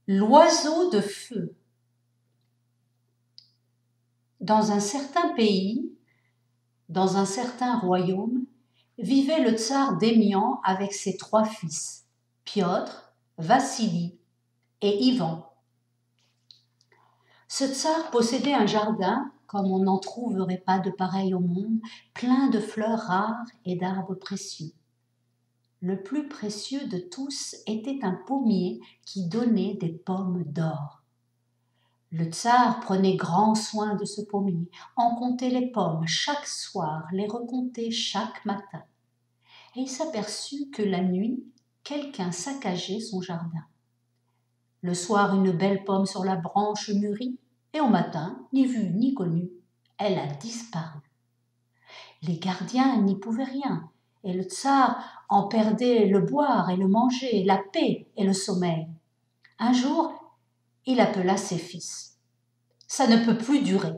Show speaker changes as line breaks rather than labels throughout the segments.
L'oiseau de feu. Dans un certain pays, dans un certain royaume, vivait le tsar Démian avec ses 3 fils, Piotr, Vassili et Ivan. Ce tsar possédait un jardin, comme on n'en trouverait pas de pareil au monde, plein de fleurs rares et d'arbres précieux. Le plus précieux de tous était un pommier qui donnait des pommes d'or. Le tsar prenait grand soin de ce pommier, en comptait les pommes chaque soir, les recomptait chaque matin. Et il s'aperçut que la nuit, quelqu'un saccageait son jardin. Le soir, une belle pomme sur la branche mûrit, et au matin, ni vue ni connue, elle a disparu. Les gardiens n'y pouvaient rien, et le tsar en perdait le boire et le manger, la paix et le sommeil. Un jour, il appela ses fils. « Ça ne peut plus durer.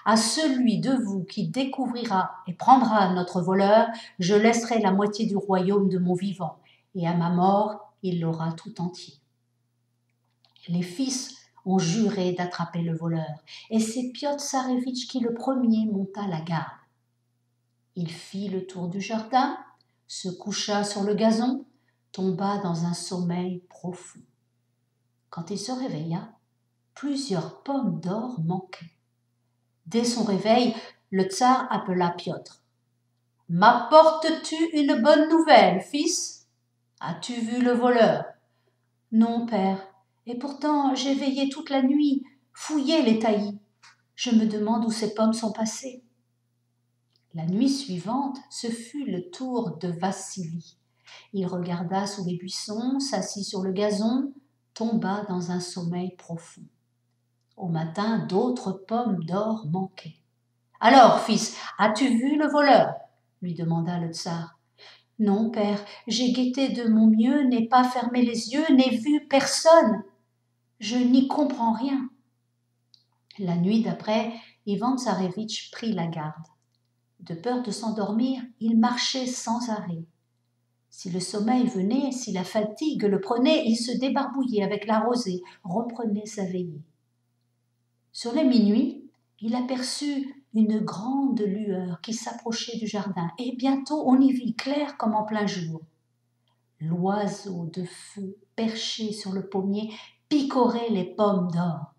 À celui de vous qui découvrira et prendra notre voleur, je laisserai la moitié du royaume de mon vivant, et à ma mort, il l'aura tout entier. » Les fils ont juré d'attraper le voleur, et c'est Piotr Tsarevitch qui le premier monta la garde. Il fit le tour du jardin, se coucha sur le gazon, tomba dans un sommeil profond. Quand il se réveilla, plusieurs pommes d'or manquaient. Dès son réveil, le tsar appela Piotr. « M'apportes-tu une bonne nouvelle, fils ? As-tu vu le voleur ? » ?»« Non, père, et pourtant j'ai veillé toute la nuit, fouillé les taillis. Je me demande où ces pommes sont passées. » La nuit suivante, ce fut le tour de Vassili. Il regarda sous les buissons, s'assit sur le gazon, tomba dans un sommeil profond. Au matin, d'autres pommes d'or manquaient. « Alors, fils, as-tu vu le voleur ?» lui demanda le tsar. « Non, père, j'ai guetté de mon mieux, n'ai pas fermé les yeux, n'ai vu personne. Je n'y comprends rien. » La nuit d'après, Ivan Tsarevitch prit la garde. De peur de s'endormir, il marchait sans arrêt. Si le sommeil venait, si la fatigue le prenait, il se débarbouillait avec la rosée, reprenait sa veillée. Sur les minuit, il aperçut une grande lueur qui s'approchait du jardin, et bientôt on y vit clair comme en plein jour. L'oiseau de feu, perché sur le pommier, picorait les pommes d'or.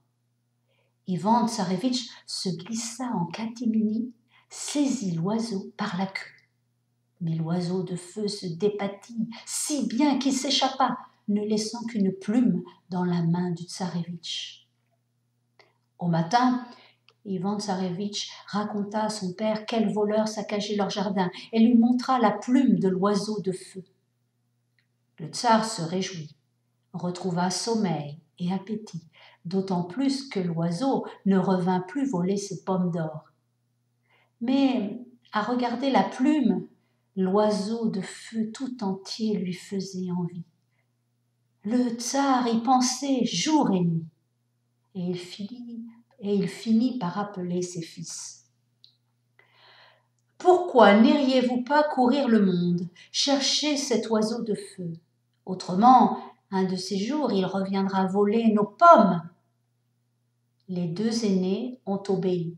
Ivan Tsarevitch se glissa en catimini, saisit l'oiseau par la queue. Mais l'oiseau de feu se débattit si bien qu'il s'échappa, ne laissant qu'une plume dans la main du tsarevitch. Au matin, Ivan Tsarevitch raconta à son père quel voleur saccageait leur jardin et lui montra la plume de l'oiseau de feu. Le tsar se réjouit, retrouva sommeil et appétit, d'autant plus que l'oiseau ne revint plus voler ses pommes d'or. Mais à regarder la plume, l'oiseau de feu tout entier lui faisait envie. Le tsar y pensait jour et nuit, et il finit par appeler ses fils. « Pourquoi n'iriez-vous pas courir le monde, chercher cet oiseau de feu ? Autrement, un de ces jours, il reviendra voler nos pommes. » Les 2 aînés ont obéi.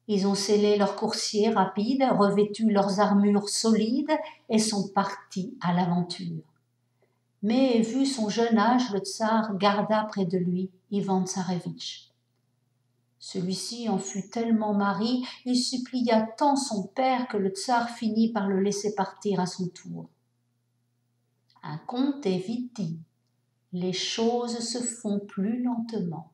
Ils ont scellé leurs coursiers rapides, revêtu leurs armures solides et sont partis à l'aventure. Mais vu son jeune âge, le tsar garda près de lui Ivan Tsarevitch. Celui-ci en fut tellement marri, il supplia tant son père que le tsar finit par le laisser partir à son tour. Un conte est vite dit, les choses se font plus lentement.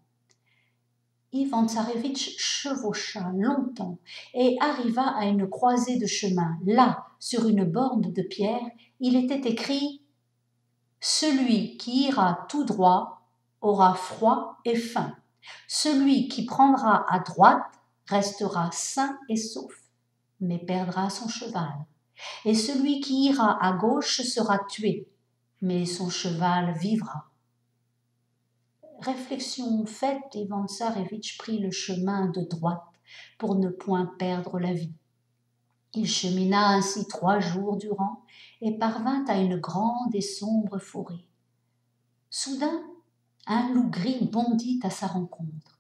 Ivan Tsarevitch chevaucha longtemps et arriva à une croisée de chemin. Là, sur une borne de pierre, il était écrit « Celui qui ira tout droit aura froid et faim. Celui qui prendra à droite restera sain et sauf, mais perdra son cheval. Et celui qui ira à gauche sera tué, mais son cheval vivra. » Réflexion faite, Ivan Tsarevitch prit le chemin de droite pour ne point perdre la vie. Il chemina ainsi 3 jours durant et parvint à une grande et sombre forêt. Soudain, Un loup gris bondit à sa rencontre.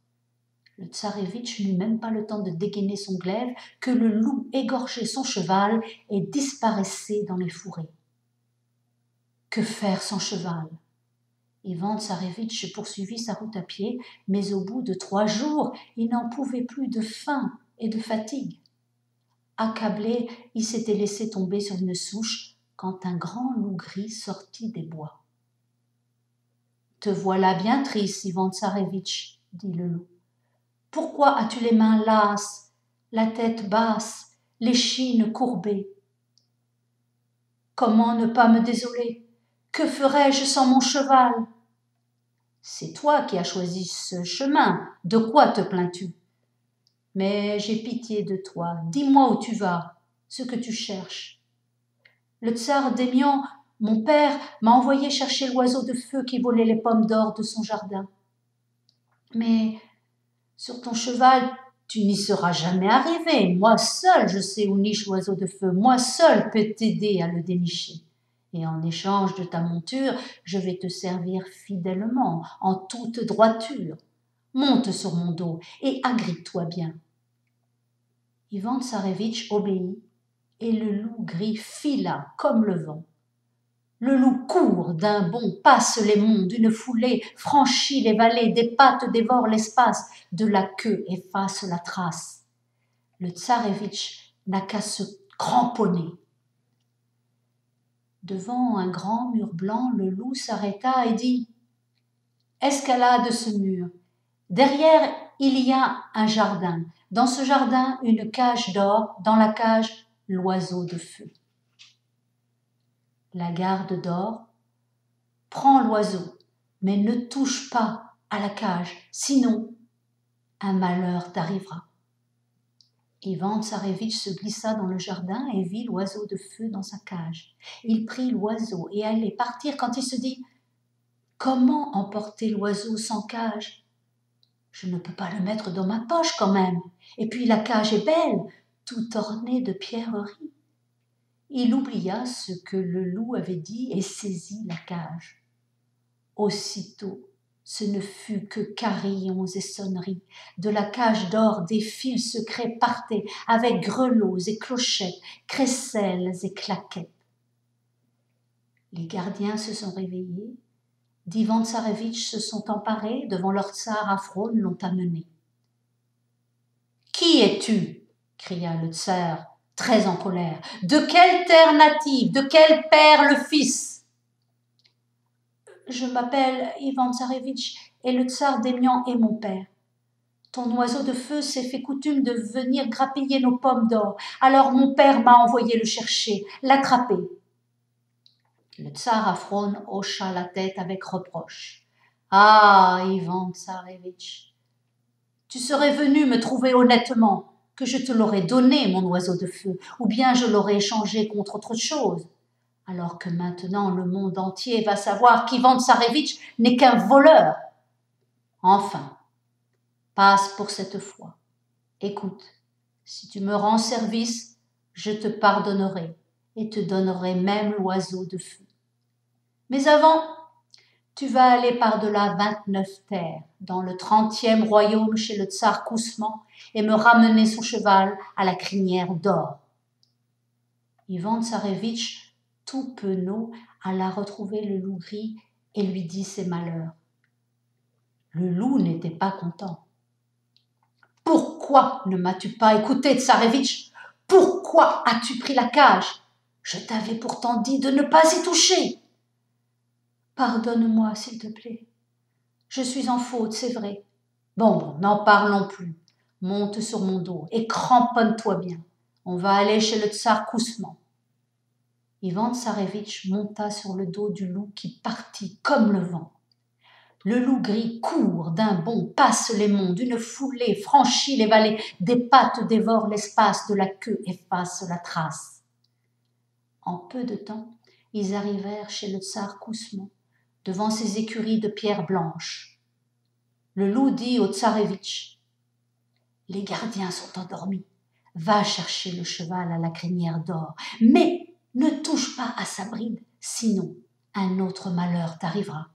Le tsarévitch n'eut même pas le temps de dégainer son glaive que le loup égorgeait son cheval et disparaissait dans les fourrés. Que faire sans cheval? Ivan Tsarévitch poursuivit sa route à pied, mais au bout de 3 jours, il n'en pouvait plus de faim et de fatigue. Accablé, il s'était laissé tomber sur une souche quand un grand loup gris sortit des bois. « Te voilà bien triste, Ivan Tsarévitch, dit le loup. Pourquoi as-tu les mains lasses, la tête basse, l'échine courbée? Comment ne pas me désoler? Que ferais-je sans mon cheval? C'est toi qui as choisi ce chemin, de quoi te plains-tu? Mais j'ai pitié de toi, dis-moi où tu vas, ce que tu cherches. Le tsar Démian, mon père, m'a envoyé chercher l'oiseau de feu qui volait les pommes d'or de son jardin. Mais sur ton cheval, tu n'y seras jamais arrivé. Moi seul, je sais où niche l'oiseau de feu. Moi seul peux t'aider à le dénicher. Et en échange de ta monture, je vais te servir fidèlement, en toute droiture. Monte sur mon dos et agrippe-toi bien. Ivan Tsarévitch obéit, et le loup gris fila comme le vent. Le loup court d'un bond, passe les monts d'une foulée, franchit les vallées, des pattes dévore l'espace, de la queue efface la trace. Le tsarévitch n'a qu'à se cramponner. Devant un grand mur blanc, le loup s'arrêta et dit « Escalade ce mur. Derrière, il y a un jardin. Dans ce jardin, une cage d'or. Dans la cage, l'oiseau de feu. » La garde d'or « Prends l'oiseau, mais ne touche pas à la cage, sinon un malheur t'arrivera. » Ivan Tsarévitch se glissa dans le jardin et vit l'oiseau de feu dans sa cage. Il prit l'oiseau et allait partir quand il se dit « Comment emporter l'oiseau sans cage? Je ne peux pas le mettre dans ma poche quand même. Et puis la cage est belle, tout ornée de pierreries. » Il oublia ce que le loup avait dit et saisit la cage. Aussitôt, ce ne fut que carillons et sonneries. De la cage d'or, des fils secrets partaient, avec grelots et clochettes, crécelles et claquettes. Les gardiens se sont réveillés, d'Ivan Tsarévitch se sont emparés, devant leur tsar Afron l'ont amené. « Qui es-tu » cria le tsar, très en colère. « De quelle terre native, de quel père le fils ?»« Je m'appelle Ivan Tsarévitch et le tsar Démian est mon père. Ton oiseau de feu s'est fait coutume de venir grappiller nos pommes d'or. Alors mon père m'a envoyé le chercher, l'attraper. » Le tsar Afron hocha la tête avec reproche. « Ah, Ivan Tsarévitch, tu serais venu me trouver honnêtement, que je te l'aurais donné, mon oiseau de feu, ou bien je l'aurais échangé contre autre chose. Alors que maintenant le monde entier va savoir qu'Ivan Tsarévitch n'est qu'un voleur. Enfin, passe pour cette fois. Écoute, si tu me rends service, je te pardonnerai et te donnerai même l'oiseau de feu. Mais avant, tu vas aller par-delà 29 terres, dans le 30e royaume chez le tsar Kousman, et me ramener son cheval à la crinière d'or. » Ivan Tsarévitch, tout penaud, alla retrouver le loup gris et lui dit ses malheurs. Le loup n'était pas content. « Pourquoi ne m'as-tu pas écouté, Tsarévitch? Pourquoi as-tu pris la cage? Je t'avais pourtant dit de ne pas y toucher. » « Pardonne-moi, s'il te plaît. Je suis en faute, c'est vrai. Bon, n'en parlons plus. Monte sur mon dos et cramponne-toi bien. On va aller chez le tsar Kousman. » Ivan Tsarévitch monta sur le dos du loup qui partit comme le vent. Le loup gris court d'un bond, passe les monts, d'une foulée, franchit les vallées, des pattes dévorent l'espace, de la queue efface la trace. En peu de temps, ils arrivèrent chez le tsar Kousman, devant ses écuries de pierre blanche. Le loup dit au tsarévitch « Les gardiens sont endormis. Va chercher le cheval à la crinière d'or, mais ne touche pas à sa bride, sinon un autre malheur t'arrivera. »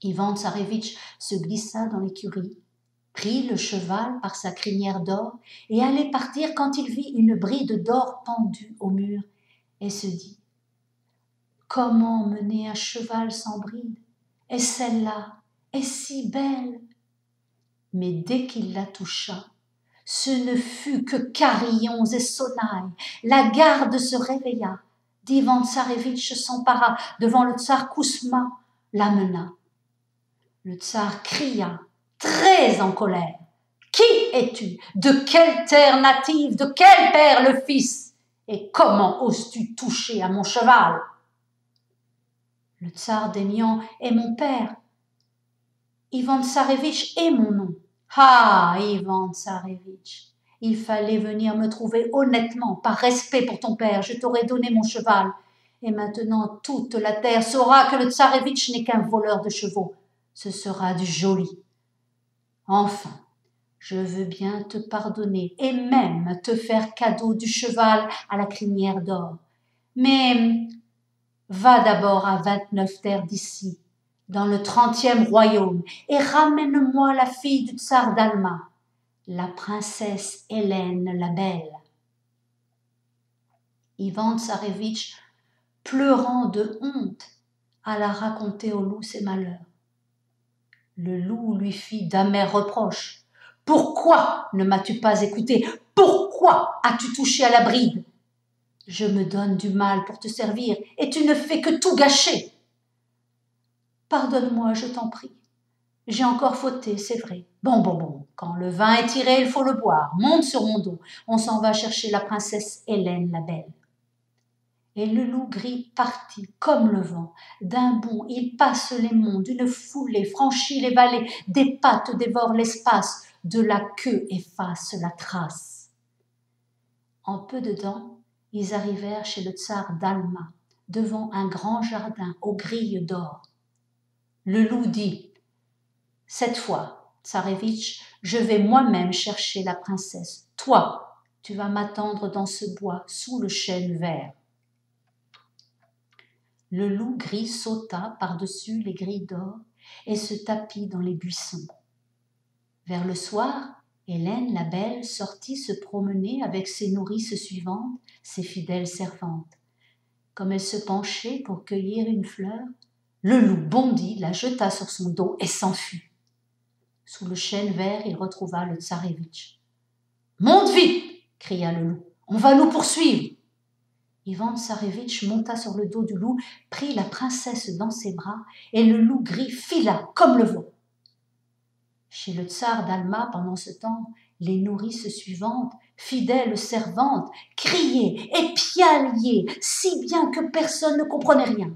Ivan Tsarevitch se glissa dans l'écurie, prit le cheval par sa crinière d'or et allait partir quand il vit une bride d'or pendue au mur et se dit « Comment mener un cheval sans bride? Et celle-là est si belle !» Mais dès qu'il la toucha, ce ne fut que carillons et sonnailles. La garde se réveilla. Ivan Tsarevitch s'empara devant le tsar Kousma, l'amena. Le tsar cria, très en colère. « Qui es-tu? De quelle terre native? De quel père le fils? Et comment oses-tu toucher à mon cheval ?» Le tsar d'Aimian est mon père. Ivan Tsarevitch est mon nom. Ah, Ivan Tsarevitch, il fallait venir me trouver honnêtement, par respect pour ton père, je t'aurais donné mon cheval. Et maintenant, toute la terre saura que le Tsarevitch n'est qu'un voleur de chevaux. Ce sera du joli. Enfin, je veux bien te pardonner et même te faire cadeau du cheval à la crinière d'or. Mais va d'abord à 29 terres d'ici, dans le 30e royaume, et ramène-moi la fille du tsar d'Alma, la princesse Hélène la Belle. Ivan Tsarevitch, pleurant de honte, alla raconter au loup ses malheurs. Le loup lui fit d'amers reproches. « Pourquoi ne m'as-tu pas écouté? Pourquoi as-tu touché à la bride? Je me donne du mal pour te servir et tu ne fais que tout gâcher. Pardonne-moi, je t'en prie. J'ai encore fauté, c'est vrai. Bon, quand le vin est tiré, il faut le boire. Monte sur mon dos, on s'en va chercher la princesse Hélène la Belle. » Et le loup gris partit comme le vent. D'un bond, il passe les monts, d'une foulée, franchit les vallées, des pattes dévorent l'espace, de la queue efface la trace. En peu de temps, ils arrivèrent chez le tsar d'Alma, devant un grand jardin aux grilles d'or. Le loup dit « Cette fois, Tsarevitch, je vais moi-même chercher la princesse. Toi, tu vas m'attendre dans ce bois, sous le chêne vert. » Le loup gris sauta par-dessus les grilles d'or et se tapit dans les buissons. Vers le soir, Hélène la Belle sortit se promener avec ses nourrices suivantes, ses fidèles servantes. Comme elle se penchait pour cueillir une fleur, le loup bondit, la jeta sur son dos et s'enfuit. Sous le chêne vert, il retrouva le Tsarevitch. « Monte vite !» cria le loup. « On va nous poursuivre !» Ivan Tsarevitch monta sur le dos du loup, prit la princesse dans ses bras et le loup gris fila comme le vent. Chez le tsar d'Alma, pendant ce temps, les nourrices suivantes, fidèles servantes, criaient et piaillaient si bien que personne ne comprenait rien.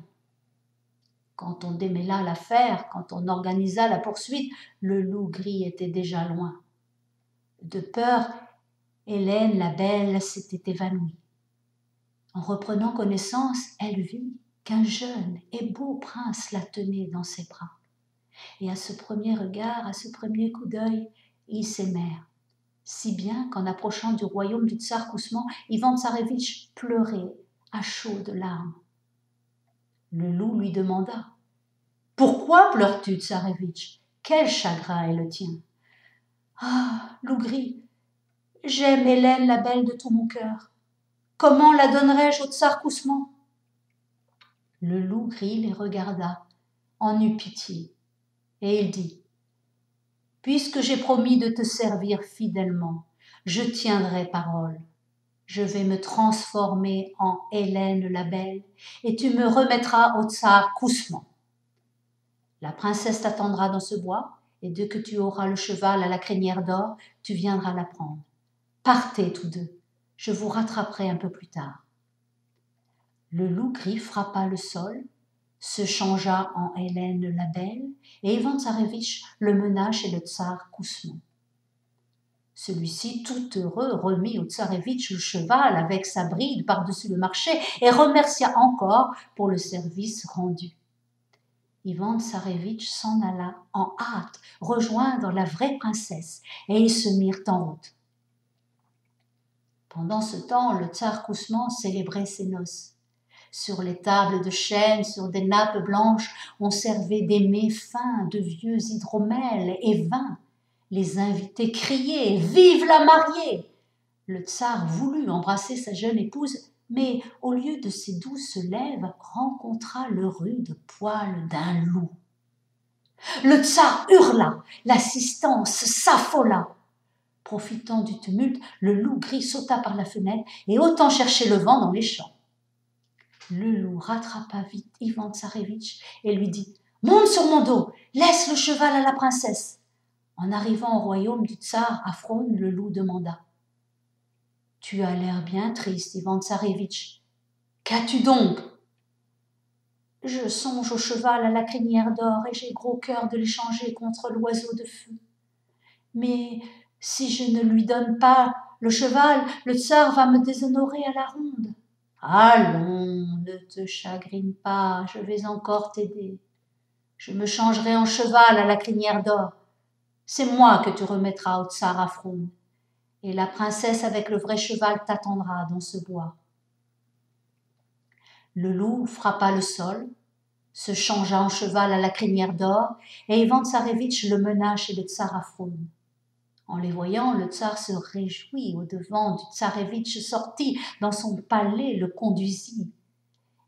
Quand on démêla l'affaire, quand on organisa la poursuite, le loup gris était déjà loin. De peur, Hélène la Belle s'était évanouie. En reprenant connaissance, elle vit qu'un jeune et beau prince la tenait dans ses bras. Et à ce premier regard, à ce premier coup d'œil, ils s'aimèrent. Si bien qu'en approchant du royaume du tsar Kousman, Ivan Tsarevitch pleurait à chaudes larmes. Le loup lui demanda « Pourquoi pleures-tu, Tsarevitch? Quel chagrin est le tien ?»« Ah, loup gris, j'aime Hélène la Belle de tout mon cœur. Comment la donnerais-je au tsar Kousman ?» Le loup gris les regarda, en eut pitié, et il dit « Puisque j'ai promis de te servir fidèlement, je tiendrai parole. Je vais me transformer en Hélène la Belle, et tu me remettras au tsar Kousman. La princesse t'attendra dans ce bois, et dès que tu auras le cheval à la crinière d'or, tu viendras la prendre. Partez tous deux. Je vous rattraperai un peu plus tard. » Le loup gris frappa le sol, se changea en Hélène la Belle, et Ivan Tsarevitch le mena chez le tsar Kousman. Celui-ci, tout heureux, remit au Tsarevitch le cheval avec sa bride par-dessus le marché et remercia encore pour le service rendu. Ivan Tsarevitch s'en alla en hâte rejoindre la vraie princesse, et ils se mirent en route. Pendant ce temps, le tsar Kousman célébrait ses noces. Sur les tables de chêne, sur des nappes blanches, on servait des mets fins de vieux hydromel et vins. Les invités criaient « Vive la mariée !» Le tsar voulut embrasser sa jeune épouse, mais au lieu de ses douces lèvres, rencontra le rude poil d'un loup. Le tsar hurla, l'assistance s'affola. Profitant du tumulte, le loup gris sauta par la fenêtre et autant chercher le vent dans les champs. Le loup rattrapa vite Ivan Tsarévitch et lui dit « Monte sur mon dos, laisse le cheval à la princesse !» En arrivant au royaume du tsar Afron, le loup demanda « Tu as l'air bien triste, Ivan Tsarévitch. Qu'as-tu donc ?»« Je songe au cheval à la crinière d'or et j'ai gros cœur de l'échanger contre l'oiseau de feu. Mais si je ne lui donne pas le cheval, le tsar va me déshonorer à la ronde. »« Allons, ne te chagrine pas, je vais encore t'aider. Je me changerai en cheval à la crinière d'or. C'est moi que tu remettras au tsar Afron. Et la princesse avec le vrai cheval t'attendra dans ce bois. » Le loup frappa le sol, se changea en cheval à la crinière d'or, et Ivan Tsarévitch le mena chez le tsar Afron. En les voyant, le tsar se réjouit au-devant du tsarévitch sorti dans son palais, le conduisit.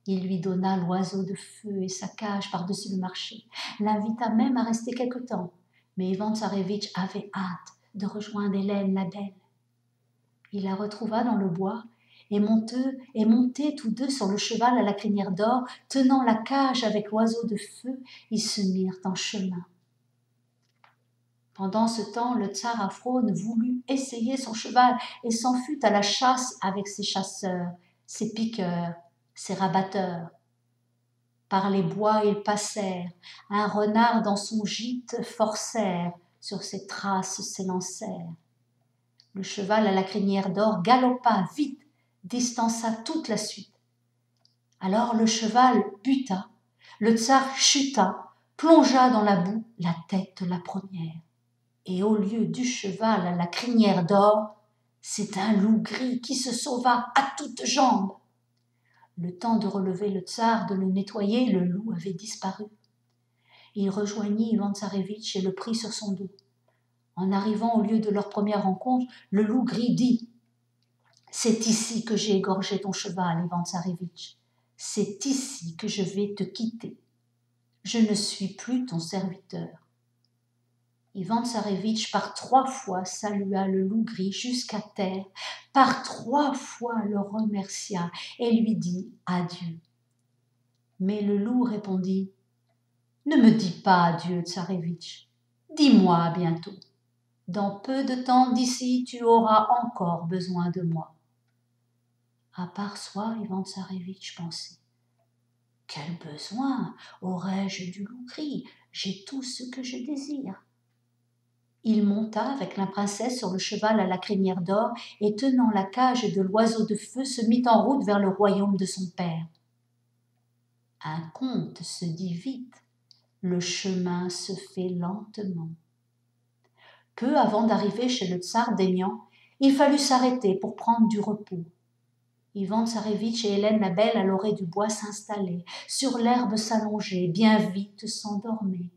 Il lui donna l'oiseau de feu et sa cage par-dessus le marché, l'invita même à rester quelque temps, mais Ivan Tsarévitch avait hâte de rejoindre Hélène la belle. Il la retrouva dans le bois et montés tous deux sur le cheval à la crinière d'or, tenant la cage avec l'oiseau de feu, ils se mirent en chemin. Pendant ce temps, le tsar Afron voulut essayer son cheval et s'en fut à la chasse avec ses chasseurs, ses piqueurs, ses rabatteurs. Par les bois ils passèrent, un renard dans son gîte forcèrent, sur ses traces s'élancèrent. Le cheval à la crinière d'or galopa vite, distança toute la suite. Alors le cheval buta, le tsar chuta, plongea dans la boue, la tête la première. Et au lieu du cheval à la crinière d'or, c'est un loup gris qui se sauva à toutes jambes. Le temps de relever le tsar, de le nettoyer, le loup avait disparu. Il rejoignit Ivan Tsarévitch et le prit sur son dos. En arrivant au lieu de leur première rencontre, le loup gris dit « C'est ici que j'ai égorgé ton cheval, Ivan Tsarévitch. C'est ici que je vais te quitter. Je ne suis plus ton serviteur. » Ivan Tsarévitch par 3 fois salua le loup gris jusqu'à terre, par 3 fois le remercia et lui dit adieu. Mais le loup répondit « Ne me dis pas adieu, Tsarévitch, dis-moi à bientôt. Dans peu de temps d'ici, tu auras encore besoin de moi. » À part soi, Ivan Tsarévitch pensait « Quel besoin aurais-je du loup gris? J'ai tout ce que je désire. » Il monta avec la princesse sur le cheval à la crinière d'or et tenant la cage de l'oiseau de feu se mit en route vers le royaume de son père. Un conte se dit vite, le chemin se fait lentement. Peu avant d'arriver chez le tsar d'Aignan, il fallut s'arrêter pour prendre du repos. Ivan Tsarévitch et Hélène la belle à l'orée du bois s'installaient, sur l'herbe s'allongeaient, bien vite s'endormaient.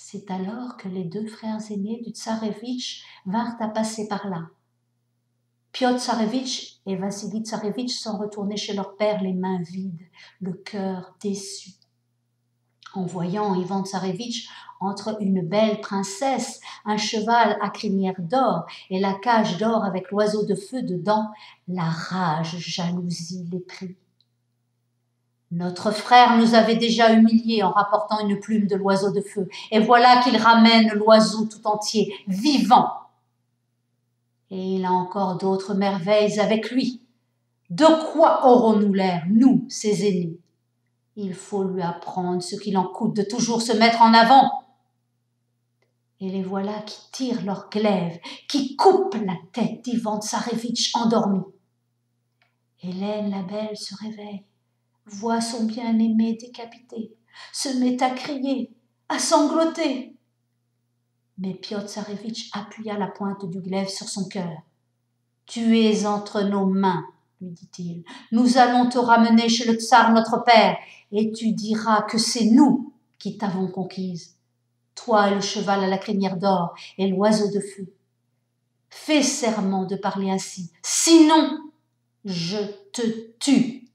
C'est alors que les 2 frères aînés du tsarévitch vinrent à passer par là. Piotr Tsarévitch et Vassili Tsarévitch sont retournés chez leur père les mains vides, le cœur déçu. En voyant Ivan Tsarévitch entre une belle princesse, un cheval à crinière d'or et la cage d'or avec l'oiseau de feu dedans, la rage jalousie les prit. Notre frère nous avait déjà humiliés en rapportant une plume de l'oiseau de feu, et voilà qu'il ramène l'oiseau tout entier, vivant. Et il a encore d'autres merveilles avec lui. De quoi aurons-nous l'air, nous, ses aînés? Il faut lui apprendre ce qu'il en coûte de toujours se mettre en avant. Et les voilà qui tirent leur glaive, qui coupent la tête d'Ivan Tsarévitch endormi. Hélène la belle se réveille, voit son bien-aimé décapité, se met à crier, à sangloter. Mais Piotr Tsarévitch appuya la pointe du glaive sur son cœur. « Tu es entre nos mains, lui dit-il. Nous allons te ramener chez le tsar notre père, et tu diras que c'est nous qui t'avons conquise, toi et le cheval à la crinière d'or et l'oiseau de feu. Fais serment de parler ainsi, sinon je te tue.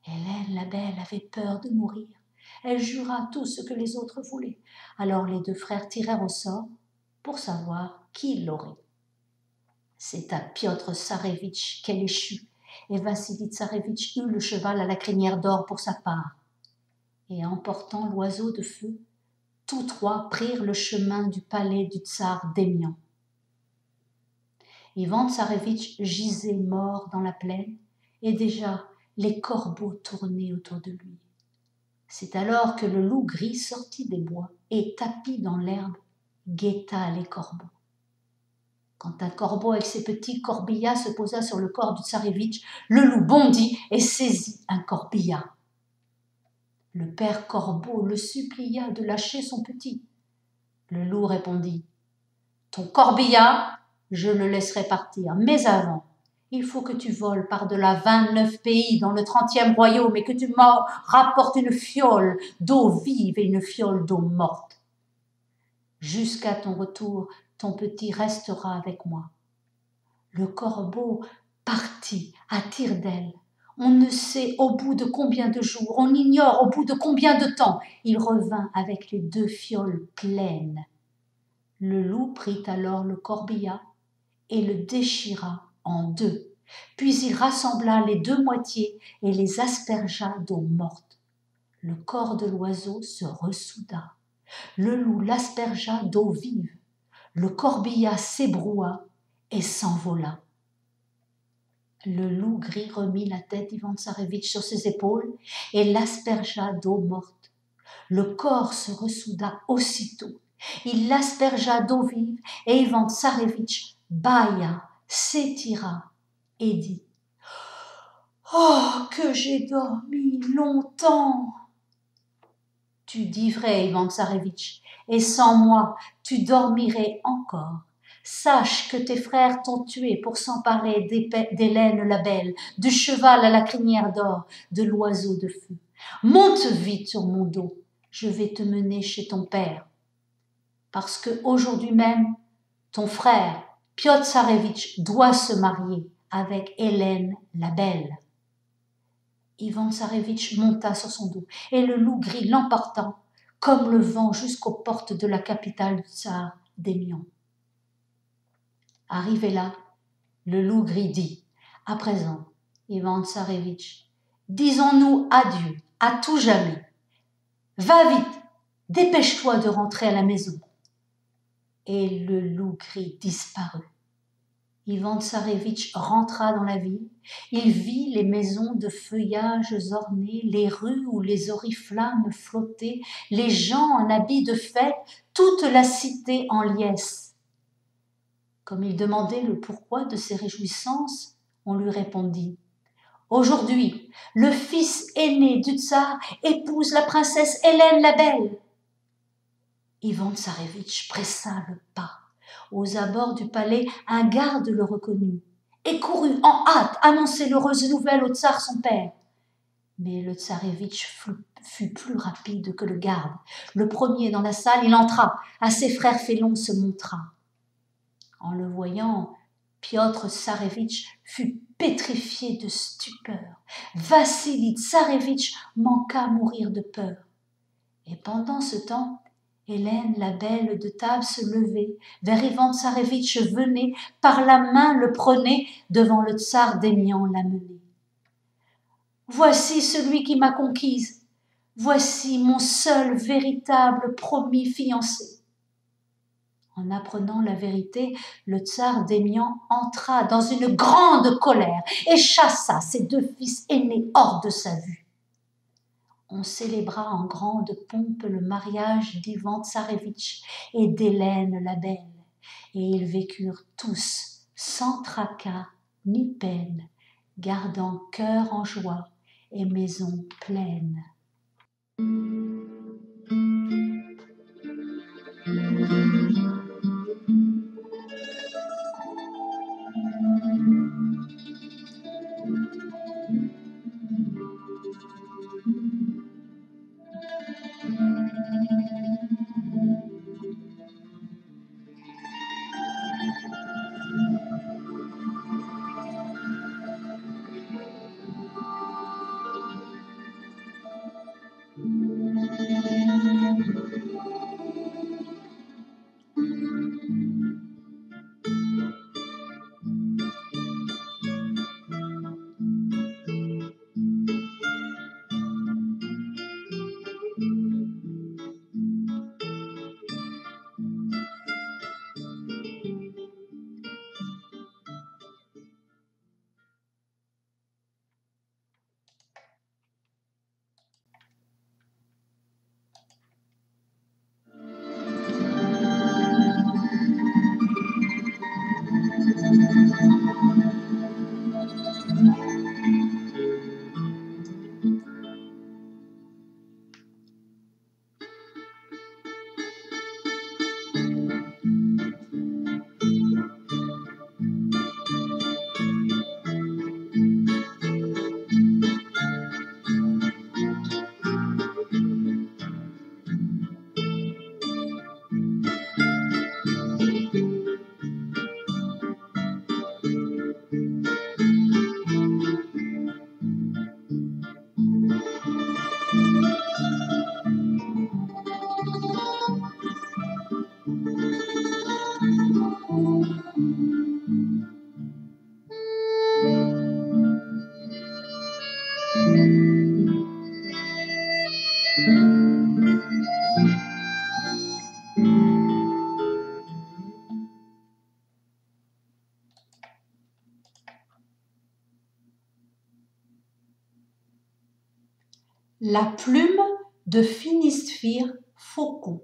Hélène la belle avait peur de mourir. Elle jura tout ce que les autres voulaient. Alors les deux frères tirèrent au sort pour savoir qui l'aurait. C'est à Piotr Tsarevitch qu'elle échut, et Vassili Tsarevitch eut le cheval à la crinière d'or pour sa part. Et emportant l'oiseau de feu, tous trois prirent le chemin du palais du tsar Démian. Ivan Tsarevitch gisait mort dans la plaine, et déjà les corbeaux tournaient autour de lui. C'est alors que le loup gris sortit des bois et, tapi dans l'herbe, guetta les corbeaux. Quand un corbeau avec ses petits corbillas se posa sur le corps du tsarevitch, le loup bondit et saisit un corbillat. Le père corbeau le supplia de lâcher son petit. Le loup répondit « Ton corbillat, je le laisserai partir, mais avant, il faut que tu voles par-delà 29 pays dans le 30e royaume et que tu me rapportes une fiole d'eau vive et une fiole d'eau morte. Jusqu'à ton retour, ton petit restera avec moi. » Le corbeau partit à tire-d'aile. On ne sait au bout de combien de jours, on ignore au bout de combien de temps. Il revint avec les 2 fioles pleines. Le loup prit alors le corbillat et le déchira en 2. Puis il rassembla les 2 moitiés et les aspergea d'eau morte. Le corps de l'oiseau se ressouda. Le loup l'aspergea d'eau vive. Le corbillat s'ébroua et s'envola. Le loup gris remit la tête d'Ivan Tsarevitch sur ses épaules et l'aspergea d'eau morte. Le corps se ressouda aussitôt. Il l'aspergea d'eau vive et Ivan Tsarevitch bâilla, s'étira et dit « Oh, que j'ai dormi longtemps !»« Tu dis vrai, Ivan Tsarevitch, et sans moi, tu dormirais encore. Sache que tes frères t'ont tué pour s'emparer d'Hélène la belle, du cheval à la crinière d'or, de l'oiseau de feu. Monte vite sur mon dos, je vais te mener chez ton père. Parce que aujourd'hui même, ton frère, Piotr Tsarevitch, doit se marier avec Hélène la belle. » Ivan Tsarevitch monta sur son dos, et le loup gris l'emportant, comme le vent jusqu'aux portes de la capitale du tsar Démian. Arrivé là, le loup gris dit « À présent, Ivan Tsarevitch, disons-nous adieu, à tout jamais. Va vite, dépêche-toi de rentrer à la maison. » Et le loup gris disparut. Ivan Tsarevitch rentra dans la ville. Il vit les maisons de feuillages ornées, les rues où les oriflammes flottaient, les gens en habits de fête, toute la cité en liesse. Comme il demandait le pourquoi de ces réjouissances, on lui répondit « Aujourd'hui, le fils aîné du tsar épouse la princesse Hélène la belle. » Ivan Tsarevitch pressa le pas. Aux abords du palais, un garde le reconnut et courut en hâte annoncer l'heureuse nouvelle au tsar son père. Mais le tsarevitch fut plus rapide que le garde. Le premier dans la salle, il entra, à ses frères félons se montra. En le voyant, Piotr Tsarevitch fut pétrifié de stupeur. Vassili Tsarevitch manqua mourir de peur. Et pendant ce temps, Hélène, la belle de table, se levait, vers Ivan Tsarevitch venait, par la main le prenait, devant le tsar Démian l'amenait. « Voici celui qui m'a conquise, voici mon seul véritable promis fiancé. » En apprenant la vérité, le tsar Démian entra dans une grande colère et chassa ses 2 fils aînés hors de sa vue. On célébra en grande pompe le mariage d'Ivan Tsarevitch et d'Hélène la belle, et ils vécurent tous sans tracas ni peine, gardant cœur en joie et maison pleine. La plume de Phinisphire Faucon.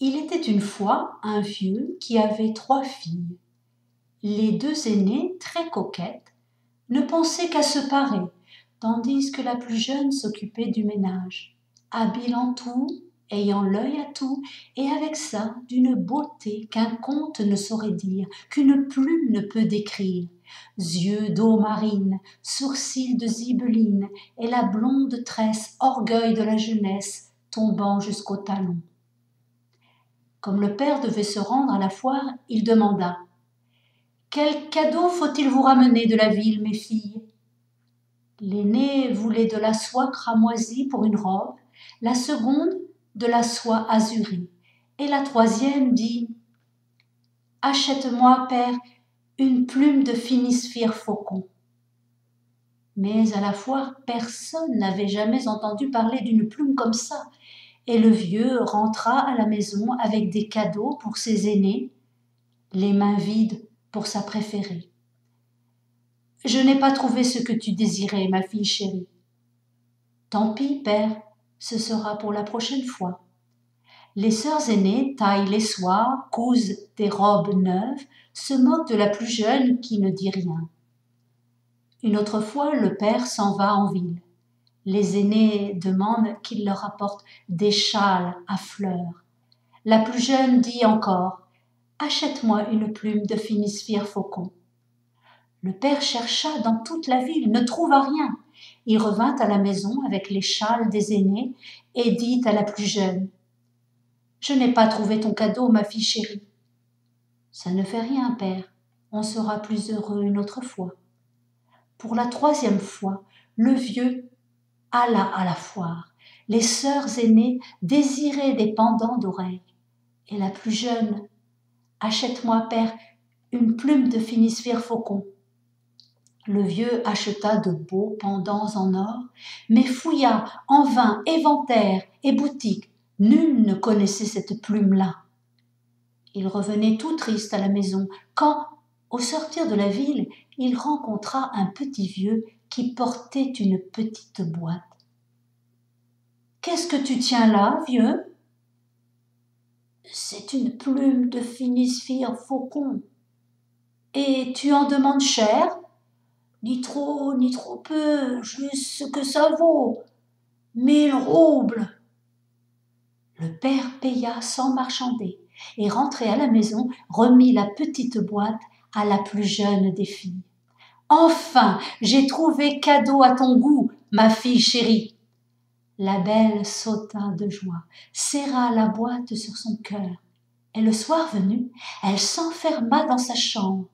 Il était une fois un vieux qui avait 3 filles. Les 2 aînées, très coquettes, ne pensaient qu'à se parer, tandis que la plus jeune s'occupait du ménage, habile en tout, ayant l'œil à tout, et avec ça d'une beauté qu'un conte ne saurait dire, qu'une plume ne peut décrire. Yeux d'eau marine, sourcils de zibeline, et la blonde tresse, orgueil de la jeunesse, tombant jusqu'au talon. Comme le père devait se rendre à la foire, il demanda « Quel cadeau faut-il vous ramener de la ville, mes filles ?» L'aînée voulait de la soie cramoisie pour une robe, la seconde de la soie azurée, et la troisième dit « Achète-moi, père, une plume de Phinisphire Faucon. » Mais à la foire, personne n'avait jamais entendu parler d'une plume comme ça, et le vieux rentra à la maison avec des cadeaux pour ses aînés, les mains vides pour sa préférée. « Je n'ai pas trouvé ce que tu désirais, ma fille chérie. »« Tant pis, père, ce sera pour la prochaine fois. » Les sœurs aînées taillent les soies, cousent des robes neuves, se moquent de la plus jeune qui ne dit rien. Une autre fois, le père s'en va en ville. Les aînés demandent qu'il leur apporte des châles à fleurs. La plus jeune dit encore « Achète-moi une plume de Phinisphire Faucon. » Le père chercha dans toute la ville, ne trouva rien. Il revint à la maison avec les châles des aînés et dit à la plus jeune « Je n'ai pas trouvé ton cadeau, ma fille chérie. »« Ça ne fait rien, père, on sera plus heureux une autre fois. » Pour la 3e fois, le vieux alla à la foire. Les sœurs aînées désiraient des pendants d'oreilles. Et la plus jeune « Achète-moi, père, une plume de Phinisphire Faucon. » Le vieux acheta de beaux pendants en or, mais fouilla en vain éventaires et boutiques. Nul ne connaissait cette plume-là. Il revenait tout triste à la maison quand, au sortir de la ville, il rencontra un petit vieux qui portait une petite boîte. « Qu'est-ce que tu tiens là, vieux ?»« C'est une plume de Phinisphire Faucon. »« Et tu en demandes cher ?»« Ni trop peu, juste ce que ça vaut. 1000 roubles. » Le père paya sans marchander et rentré à la maison, remit la petite boîte à la plus jeune des filles. « Enfin, j'ai trouvé cadeau à ton goût, ma fille chérie. » La belle sauta de joie, serra la boîte sur son cœur, et le soir venu, elle s'enferma dans sa chambre,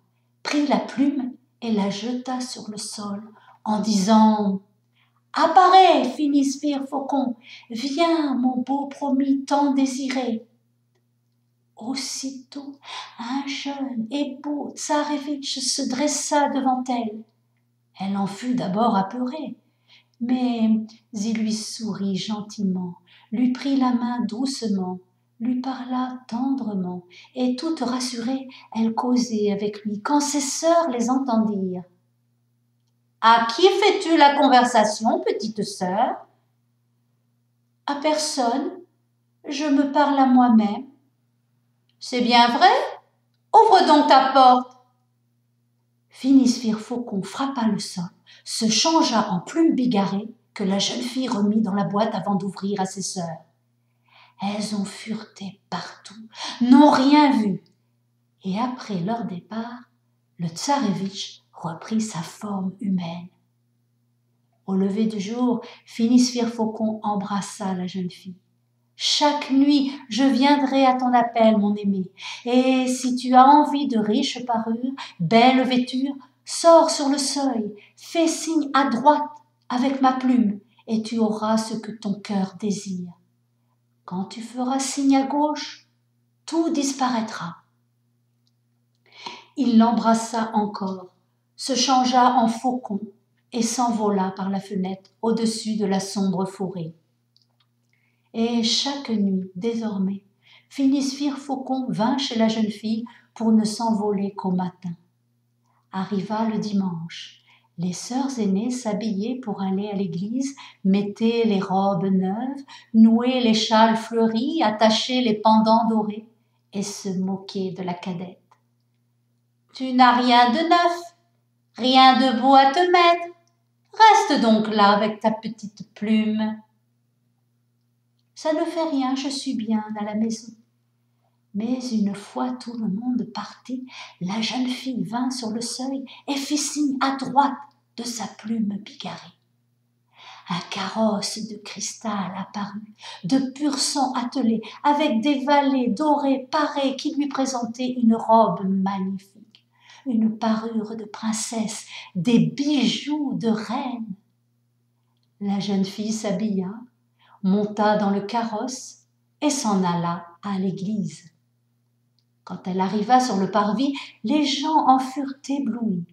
prit la plume et la jeta sur le sol en disant « Apparais, Phinisphire Faucon, viens, mon beau promis tant désiré. » Aussitôt, un jeune et beau tsarevitch se dressa devant elle. Elle en fut d'abord apeurée, mais il lui sourit gentiment, lui prit la main doucement, lui parla tendrement, et toute rassurée, elle causait avec lui quand ses sœurs les entendirent. « À qui fais-tu la conversation, petite sœur ?»« À personne, je me parle à moi-même. »« C'est bien vrai ? Ouvre donc ta porte. » Phinisphire Faucon frappa le sol, se changea en plume bigarrée que la jeune fille remit dans la boîte avant d'ouvrir à ses sœurs. Elles ont fureté partout, n'ont rien vu. Et après leur départ, le tsarevitch reprit sa forme humaine. Au lever du jour, Phinisphire Faucon embrassa la jeune fille. « Chaque nuit, je viendrai à ton appel, mon aimé, et si tu as envie de riches parures, belle vêture, sors sur le seuil, fais signe à droite avec ma plume, et tu auras ce que ton cœur désire. Quand tu feras signe à gauche, tout disparaîtra. » Il l'embrassa encore, se changea en faucon et s'envola par la fenêtre au-dessus de la sombre forêt. Et chaque nuit, désormais, Phinisphire Faucon vint chez la jeune fille pour ne s'envoler qu'au matin. Arriva le dimanche. Les sœurs aînées s'habillaient pour aller à l'église, mettaient les robes neuves, nouaient les châles fleuris, attachaient les pendants dorés et se moquaient de la cadette. « Tu n'as rien de neuf, rien de beau à te mettre, reste donc là avec ta petite plume. »« Ça ne fait rien, je suis bien à la maison. » Mais une fois tout le monde parti, la jeune fille vint sur le seuil et fit signe à droite de sa plume bigarrée. Un carrosse de cristal apparut, de pur sang attelé, avec des valets dorés parés qui lui présentaient une robe magnifique, une parure de princesse, des bijoux de reine. La jeune fille s'habilla, monta dans le carrosse et s'en alla à l'église. Quand elle arriva sur le parvis, les gens en furent éblouis.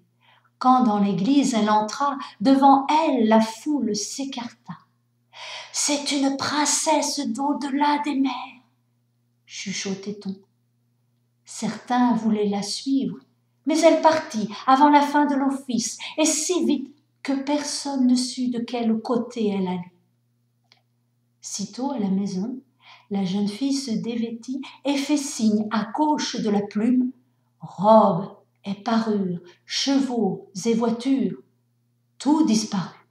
Quand dans l'église elle entra, devant elle la foule s'écarta. « C'est une princesse d'au-delà des mers !» chuchotait-on. Certains voulaient la suivre, mais elle partit avant la fin de l'office et si vite que personne ne sut de quel côté elle allait. Sitôt à la maison, la jeune fille se dévêtit et fait signe à gauche de la plume « Robes et parures, chevaux et voitures », tout disparut.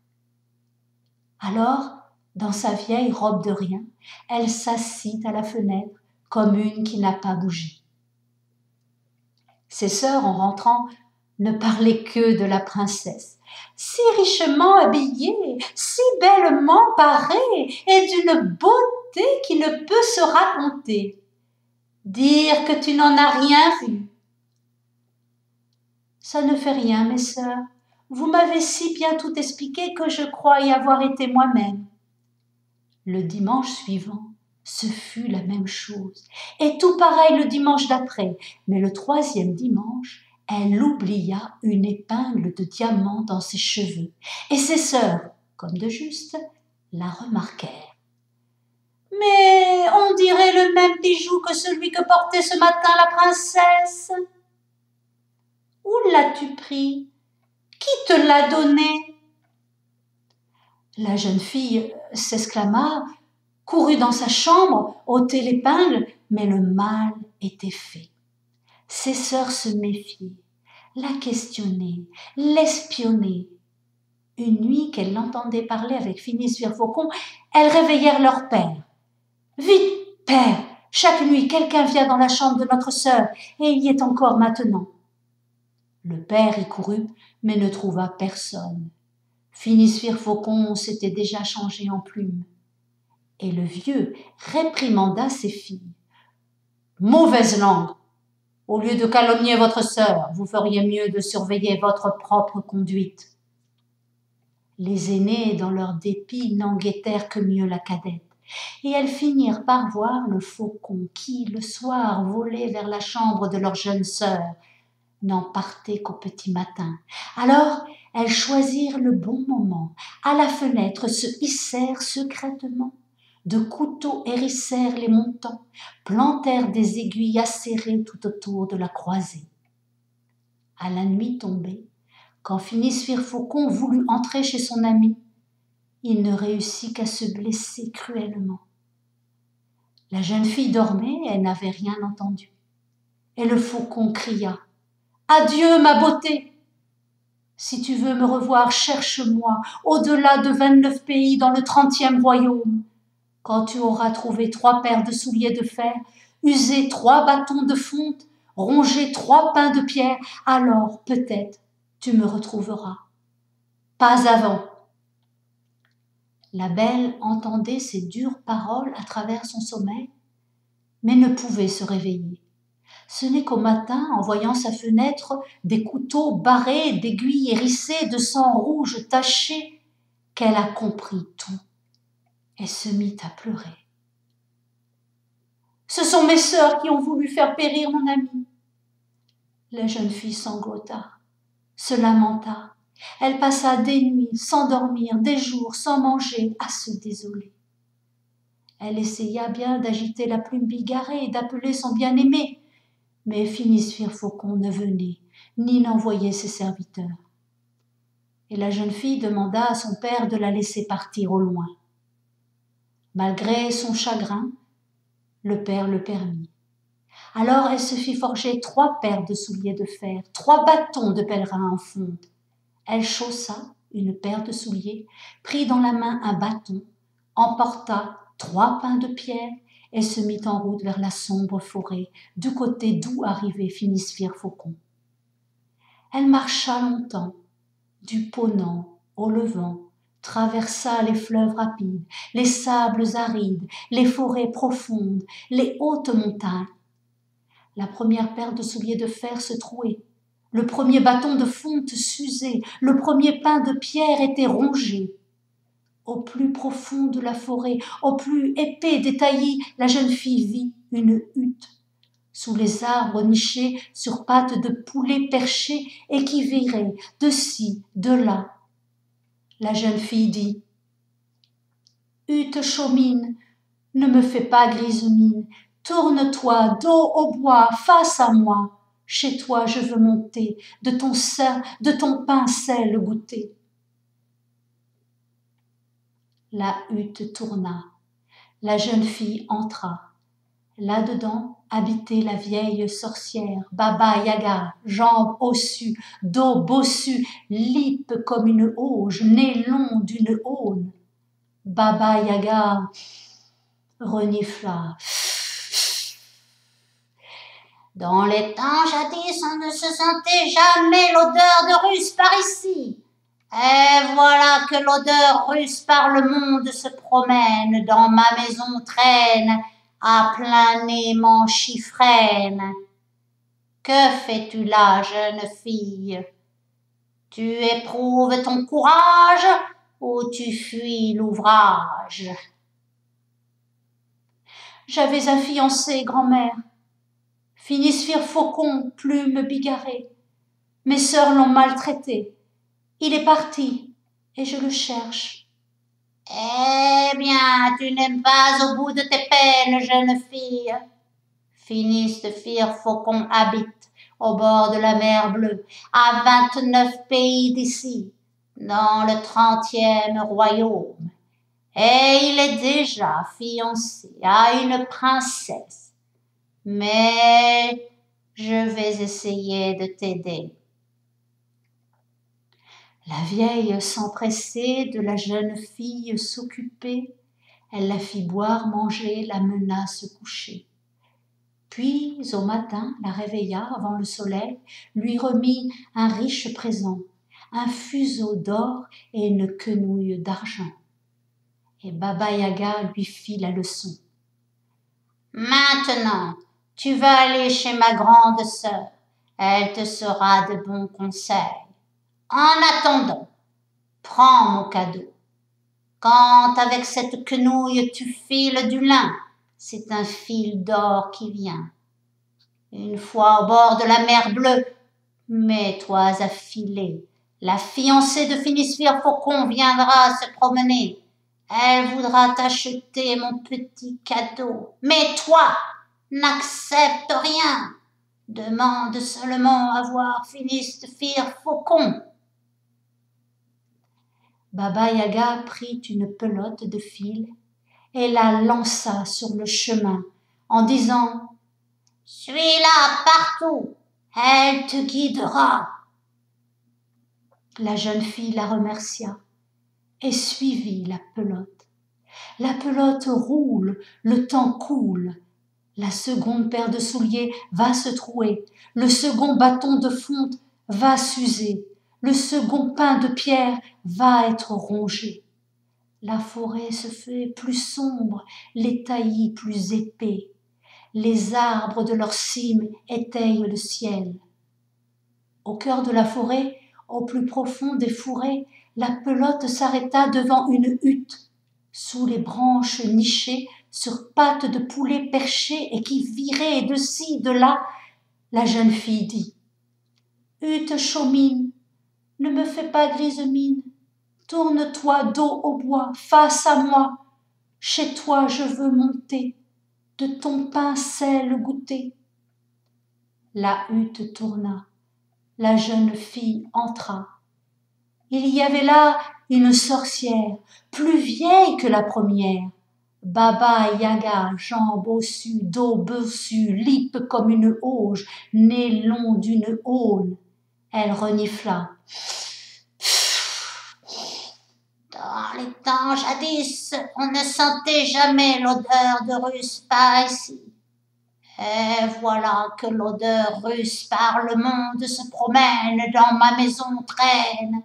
Alors, dans sa vieille robe de rien, elle s'assit à la fenêtre comme une qui n'a pas bougé. Ses sœurs, en rentrant, ne parlaient que de la princesse, si richement habillée, si bellement parée, et d'une beauté qui ne peut se raconter. Dire que tu n'en as rien vu. Ça ne fait rien, mes sœurs. Vous m'avez si bien tout expliqué que je crois y avoir été moi-même. Le dimanche suivant, ce fut la même chose, et tout pareil le dimanche d'après, mais le troisième dimanche, elle oublia une épingle de diamant dans ses cheveux, et ses sœurs, comme de juste, la remarquèrent. « Mais on dirait le même bijou que celui que portait ce matin la princesse. »« Où l'as-tu pris? Qui te l'a donné ?» La jeune fille s'exclama, courut dans sa chambre, ôter l'épingle, mais le mal était fait. Ses sœurs se méfiaient, la questionnaient, l'espionnaient. Une nuit qu'elles l'entendaient parler avec Phineas Virfaucon, elles réveillèrent leur père. « Vite, père, chaque nuit quelqu'un vient dans la chambre de notre sœur, et il y est encore maintenant. » Le père y courut, mais ne trouva personne. Phineas Virfaucon s'était déjà changé en plume. Et le vieux réprimanda ses filles. « Mauvaise langue! Au lieu de calomnier votre sœur, vous feriez mieux de surveiller votre propre conduite. » Les aînées, dans leur dépit, n'en guettèrent que mieux la cadette, et elles finirent par voir le faucon qui, le soir, volait vers la chambre de leur jeune sœur, n'en partait qu'au petit matin. Alors, elles choisirent le bon moment, à la fenêtre se hissèrent secrètement, de couteaux hérissèrent les montants, plantèrent des aiguilles acérées tout autour de la croisée. À la nuit tombée, quand Phineas Virfaucon voulut entrer chez son ami, il ne réussit qu'à se blesser cruellement. La jeune fille dormait et n'avait rien entendu. Et le faucon cria « Adieu, ma beauté ! Si tu veux me revoir, cherche-moi au-delà de 29 pays dans le 30e royaume. Quand tu auras trouvé 3 paires de souliers de fer, usé 3 bâtons de fonte, rongé 3 pains de pierre, alors peut-être tu me retrouveras. Pas avant. » La belle entendait ces dures paroles à travers son sommeil, mais ne pouvait se réveiller. Ce n'est qu'au matin, en voyant sa fenêtre, des couteaux barrés, d'aiguilles hérissées, de sang rouge taché, qu'elle a compris tout et se mit à pleurer. « Ce sont mes sœurs qui ont voulu faire périr mon ami. » La jeune fille sanglota, se lamenta. Elle passa des nuits sans dormir, des jours sans manger, à se désoler. Elle essaya bien d'agiter la plume bigarrée et d'appeler son bien-aimé, mais Phineas Virfaucon ne venait, ni n'envoyait ses serviteurs. et la jeune fille demanda à son père de la laisser partir au loin. Malgré son chagrin, le père le permit. Alors elle se fit forger 3 paires de souliers de fer, 3 bâtons de pèlerin en fonte. Elle chaussa une paire de souliers, prit dans la main un bâton, emporta 3 pains de pierre et se mit en route vers la sombre forêt, du côté d'où arrivait Phinisphire Faucon. Elle marcha longtemps, du ponant au levant, traversa les fleuves rapides, les sables arides, les forêts profondes, les hautes montagnes. La première paire de souliers de fer se trouait, le premier bâton de fonte s'usait, le premier pain de pierre était rongé. Au plus profond de la forêt, au plus épais des taillis, la jeune fille vit une hutte. Sous les arbres nichés sur pattes de poulet perchés et qui viraient de ci, de là. La jeune fille dit « Hutte chaumine, ne me fais pas grise mine, tourne-toi dos au bois, face à moi. Chez toi je veux monter, de ton pain sel goûter. » La hutte tourna, la jeune fille entra. Là-dedans habitait la vieille sorcière, Baba Yaga, jambes ossues, dos bossu, lippe comme une auge, nez long d'une aune. Baba Yaga renifla. Dans les temps jadis, on ne se sentait jamais l'odeur de russe par ici. Et voilà que l'odeur russe par le monde se promène, dans ma maison traîne, à plein nez manchifrène. Que fais-tu là, jeune fille? Tu éprouves ton courage ou tu fuis l'ouvrage? J'avais un fiancé, grand-mère, Phinisphire Faucon, plume bigarrée. Mes sœurs l'ont maltraité. Il est parti et je le cherche. Eh bien, tu n'es pas au bout de tes peines, jeune fille. Phinisphire Faucon habite au bord de la mer Bleue, à 29 pays d'ici, dans le 30e royaume. Et il est déjà fiancé à une princesse. Mais je vais essayer de t'aider. La vieille s'empressait de la jeune fille s'occuper. Elle la fit boire, manger, la mena se coucher. Puis, au matin, la réveilla avant le soleil, lui remit un riche présent, un fuseau d'or et une quenouille d'argent. Et Baba Yaga lui fit la leçon. Maintenant, tu vas aller chez ma grande sœur. Elle te sera de bons conseils. En attendant, prends mon cadeau. Quand avec cette quenouille tu files du lin, c'est un fil d'or qui vient. Une fois au bord de la mer Bleue, mets-toi à filer. La fiancée de Phinisphire Faucon viendra se promener. Elle voudra t'acheter mon petit cadeau. Mais toi, n'accepte rien. Demande seulement à voir Phinisphire Faucon. Baba Yaga prit une pelote de fil et la lança sur le chemin en disant « Suis-la partout, elle te guidera. » La jeune fille la remercia et suivit la pelote. La pelote roule, le temps coule. La seconde paire de souliers va se trouer, le second bâton de fonte va s'user, le second pain de pierre va être rongé. La forêt se fait plus sombre, les taillis plus épais. Les arbres de leurs cimes étayent le ciel. Au cœur de la forêt, au plus profond des fourrés, la pelote s'arrêta devant une hutte, sous les branches nichées, sur pattes de poulet perchées et qui viraient de ci, de là. La jeune fille dit « Hutte chaumine, ne me fais pas grise mine, tourne-toi dos au bois, face à moi. Chez toi je veux monter, de ton pain sel goûter. » La hutte tourna, la jeune fille entra. Il y avait là une sorcière, plus vieille que la première. Baba Yaga, jambes bossues, dos bossu, lippe comme une auge, nez long d'une aune. Elle renifla. Dans les temps jadis, on ne sentait jamais l'odeur de russe par ici. Et voilà que l'odeur russe par le monde se promène, dans ma maison traîne,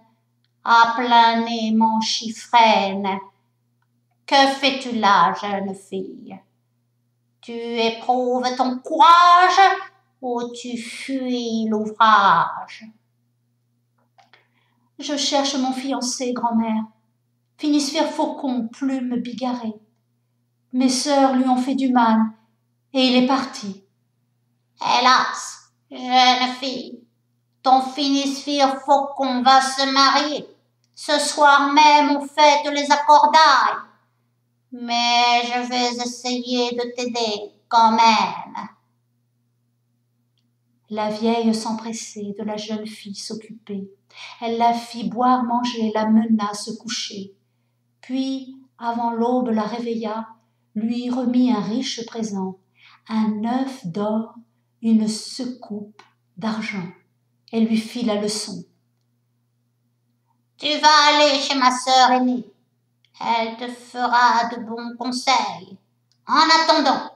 à plein nez mon chiffrène. Que fais-tu là, jeune fille? Tu éprouves ton courage ou tu fuis l'ouvrage? Je cherche mon fiancé, grand-mère. Finisphère Faucon, plume bigarrée. Mes sœurs lui ont fait du mal et il est parti. Hélas, jeune fille, ton Finisphère Faucon va se marier. Ce soir même on fête les accordailles. Mais je vais essayer de t'aider quand même. La vieille s'empressait de la jeune fille s'occuper. Elle la fit boire, manger, la mena se coucher. Puis, avant l'aube, la réveilla, lui remit un riche présent, un œuf d'or, une secoupe d'argent, et lui fit la leçon. Tu vas aller chez ma sœur aînée. Elle te fera de bons conseils. En attendant,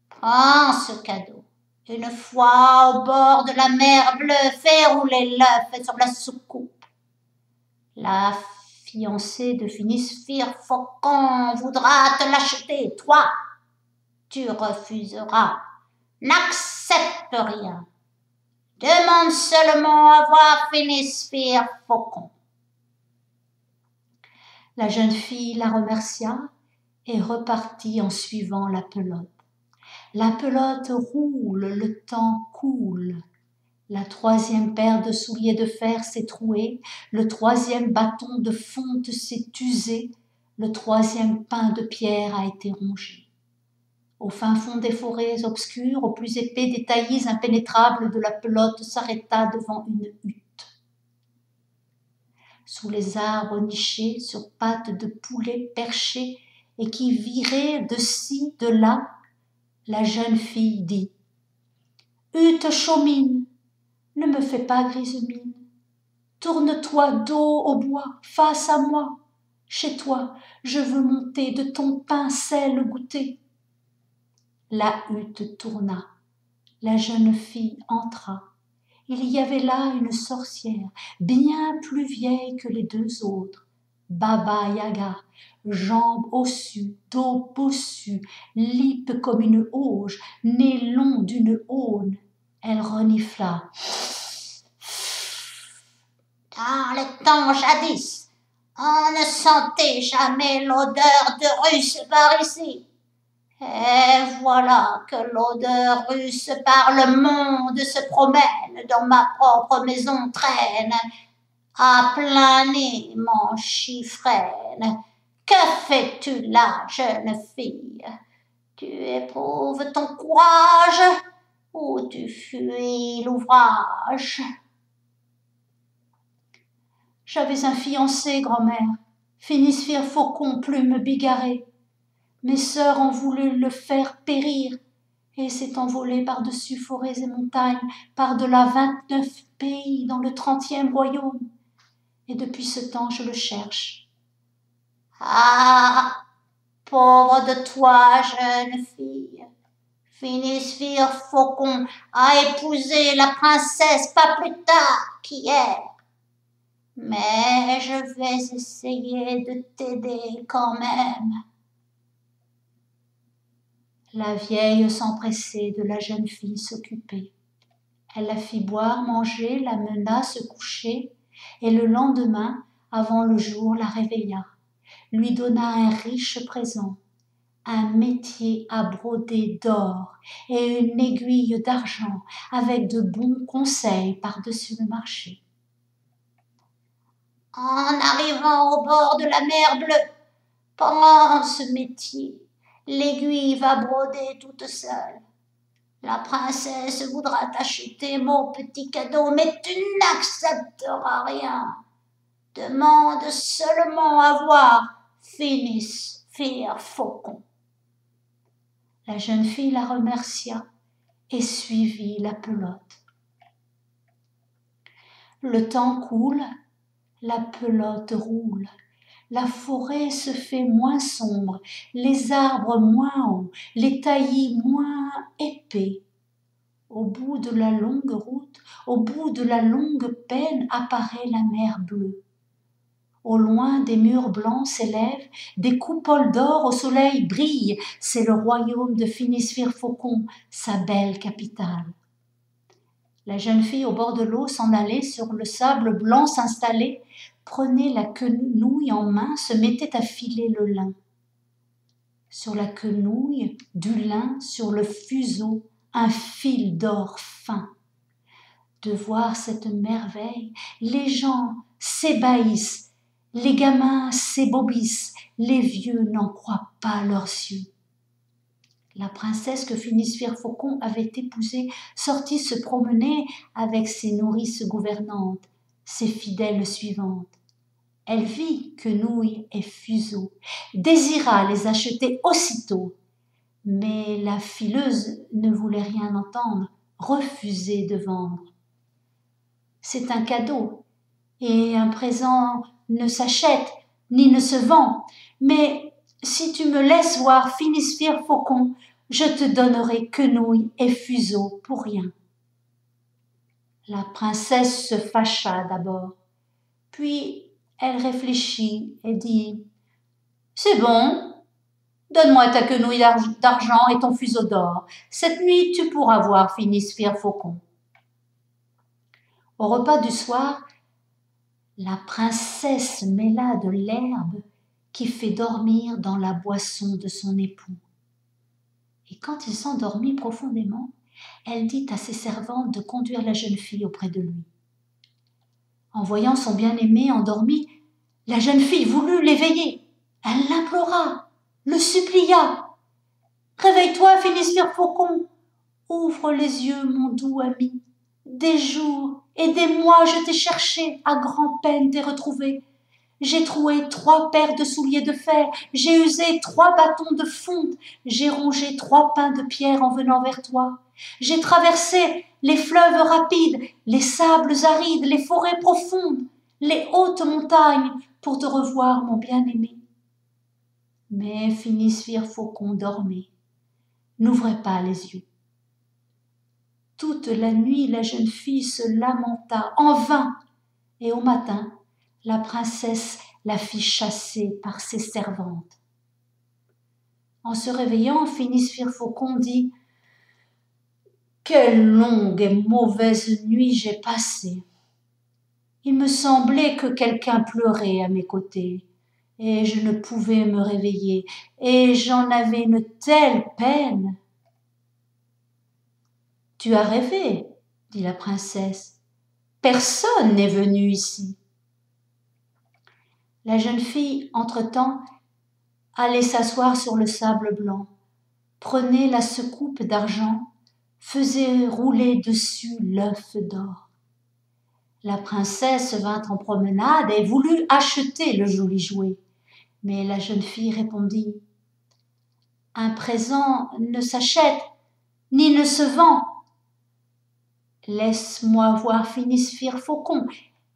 prends ce cadeau. Une fois au bord de la mer bleue, fais rouler l'œuf sur la soucoupe. La fiancée de Finisphère Faucon voudra te l'acheter, toi. Tu refuseras. N'accepte rien. Demande seulement à voir Finisphère Faucon. La jeune fille la remercia et repartit en suivant la pelote. La pelote roule, le temps coule. La troisième paire de souliers de fer s'est trouée, le troisième bâton de fonte s'est usé, le troisième pain de pierre a été rongé. Au fin fond des forêts obscures, au plus épais des taillis impénétrables de la pelote s'arrêta devant une hutte. Sous les arbres nichés, sur pattes de poulet perchées et qui viraient de ci, de là, la jeune fille dit « Hutte chaumine, ne me fais pas grise mine. Tourne-toi dos au bois, face à moi. Chez toi, je veux monter de ton pain sel goûter. » La hutte tourna. La jeune fille entra. Il y avait là une sorcière, bien plus vieille que les deux autres. Baba Yaga, jambes ossues, dos bossu, lippe comme une auge, nez long d'une aune. Elle renifla. Dans le temps jadis, on ne sentait jamais l'odeur de russe par ici. Et voilà que l'odeur russe par le monde se promène, dans ma propre maison traîne, à plein nez mon chiffrène. Que fais-tu là, jeune fille? Tu éprouves ton courage ou tu fuis l'ouvrage? J'avais un fiancé, grand-mère, Finisphère Faucon, plume bigarrée. Mes sœurs ont voulu le faire périr et s'est envolé par-dessus forêts et montagnes, par-delà 29 pays dans le 30e royaume. Et depuis ce temps, je le cherche. Ah, pauvre de toi, jeune fille. Finisphère Faucon a épousé la princesse pas plus tard qu'hier. Mais je vais essayer de t'aider quand même. La vieille s'empressait de la jeune fille s'occuper. Elle la fit boire, manger, la mena se coucher, et le lendemain, avant le jour, la réveilla, lui donna un riche présent, un métier à broder d'or et une aiguille d'argent avec de bons conseils par-dessus le marché. En arrivant au bord de la mer bleue, prends ce métier. L'aiguille va broder toute seule. La princesse voudra t'acheter mon petit cadeau, mais tu n'accepteras rien. demande seulement à voir Phinis Faucon. La jeune fille la remercia et suivit la pelote. Le temps coule, la pelote roule, la forêt se fait moins sombre, les arbres moins hauts, les taillis moins épais. Au bout de la longue route, au bout de la longue peine apparaît la mer bleue. Au loin des murs blancs s'élèvent, des coupoles d'or au soleil brillent, c'est le royaume de Phinis Faucon, sa belle capitale. La jeune fille au bord de l'eau s'en allait, sur le sable blanc s'installait, prenait la quenouille en main, se mettait à filer le lin. Sur la quenouille, du lin, sur le fuseau, un fil d'or fin. De voir cette merveille, les gens s'ébahissent, les gamins s'ébobissent, les vieux n'en croient pas leurs yeux. La princesse que Phinis Faucon avait épousée sortit se promener avec ses nourrices gouvernantes, ses fidèles suivantes. Elle vit quenouilles et fuseaux, désira les acheter aussitôt, mais la fileuse ne voulait rien entendre, refusait de vendre. C'est un cadeau, et un présent ne s'achète ni ne se vend, mais si tu me laisses voir Phinis Faucon, je te donnerai quenouilles et fuseaux pour rien. La princesse se fâcha d'abord, puis elle réfléchit et dit « C'est bon, donne-moi ta quenouille d'argent et ton fuseau d'or. Cette nuit, tu pourras voir Phinis Faucon. » Au repas du soir, la princesse mêla de l'herbe qui fait dormir dans la boisson de son époux. Et quand il s'endormit profondément, elle dit à ses servantes de conduire la jeune fille auprès de lui. En voyant son bien-aimé endormi, la jeune fille voulut l'éveiller. Elle l'implora, le supplia. « Réveille-toi, Phinis Faucon, ouvre les yeux, mon doux ami. Des jours et des mois je t'ai cherché, à grand-peine t'ai retrouvé. J'ai troué 3 paires de souliers de fer, j'ai usé 3 bâtons de fonte, j'ai rongé 3 pains de pierre en venant vers toi. J'ai traversé les fleuves rapides, les sables arides, les forêts profondes, les hautes montagnes pour te revoir, mon bien-aimé. » Mais Phinis Faucon dormait, n'ouvrait pas les yeux. Toute la nuit, la jeune fille se lamenta en vain, et au matin, la princesse la fit chasser par ses servantes. En se réveillant, Phinis Faucon dit « Quelle longue et mauvaise nuit j'ai passée. Il me semblait que quelqu'un pleurait à mes côtés, et je ne pouvais me réveiller, et j'en avais une telle peine. » « Tu as rêvé, » dit la princesse. « Personne n'est venu ici. » La jeune fille, entre-temps, allait s'asseoir sur le sable blanc, prenait la secoupe d'argent, faisait rouler dessus l'œuf d'or. La princesse vint en promenade et voulut acheter le joli jouet, mais la jeune fille répondit « Un présent ne s'achète ni ne se vend. Laisse-moi voir Phinis Faucon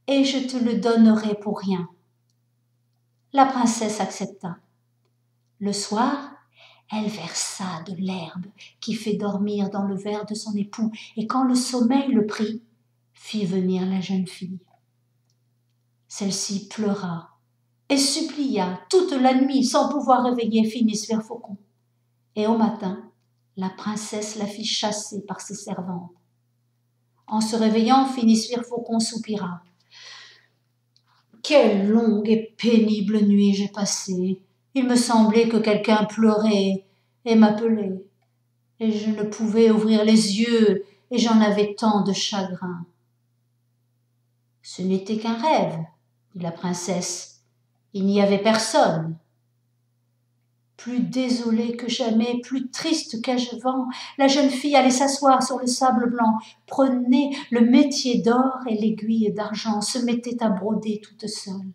et je te le donnerai pour rien. » La princesse accepta. Le soir, elle versa de l'herbe qui fait dormir dans le verre de son époux, et quand le sommeil le prit, fit venir la jeune fille. Celle-ci pleura et supplia toute la nuit sans pouvoir réveiller Phinis Faucon. Et au matin, la princesse la fit chasser par ses servantes. En se réveillant, Phinis Faucon soupira. « Quelle longue et pénible nuit j'ai passée. Il me semblait que quelqu'un pleurait et m'appelait, et je ne pouvais ouvrir les yeux, et j'en avais tant de chagrin. »« Ce n'était qu'un rêve, » dit la princesse. « Il n'y avait personne. » Plus désolée que jamais, plus triste qu'avant, la jeune fille allait s'asseoir sur le sable blanc, prenait le métier d'or et l'aiguille d'argent, se mettait à broder toute seule.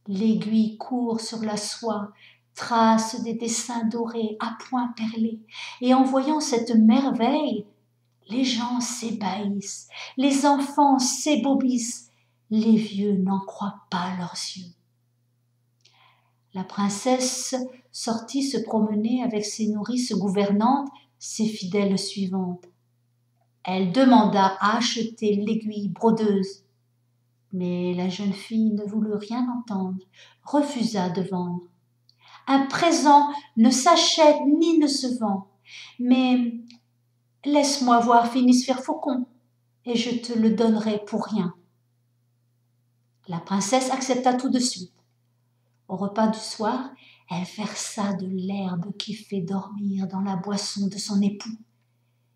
L'aiguille court sur la soie, trace des dessins dorés à points perlés, et en voyant cette merveille, les gens s'ébahissent, les enfants s'ébobissent, les vieux n'en croient pas leurs yeux. La princesse sortit se promener avec ses nourrices gouvernantes, ses fidèles suivantes. Elle demanda à acheter l'aiguille brodeuse, mais la jeune fille ne voulut rien entendre, refusa de vendre. Un présent ne s'achète ni ne se vend, mais laisse-moi voir Phinisphère Faucon, et je te le donnerai pour rien. La princesse accepta tout de suite. Au repas du soir, elle versa de l'herbe qui fait dormir dans la boisson de son époux,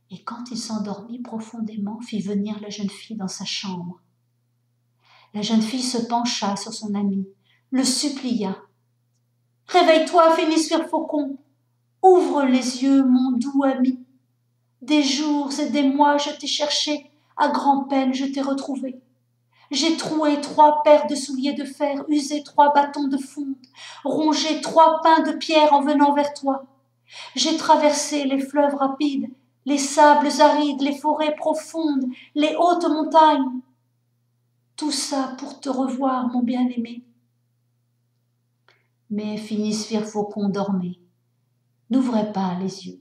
et quand il s'endormit profondément, fit venir la jeune fille dans sa chambre. La jeune fille se pencha sur son ami, le supplia. « Réveille-toi, Phinisphère Faucon, ouvre les yeux, mon doux ami. Des jours et des mois je t'ai cherché, à grand-peine je t'ai retrouvé. J'ai troué 3 paires de souliers de fer, usé 3 bâtons de fonte, rongé 3 pains de pierre en venant vers toi. J'ai traversé les fleuves rapides, les sables arides, les forêts profondes, les hautes montagnes. Tout ça pour te revoir, mon bien-aimé. » Mais Phinisphère Faucon dormait, n'ouvrait pas les yeux.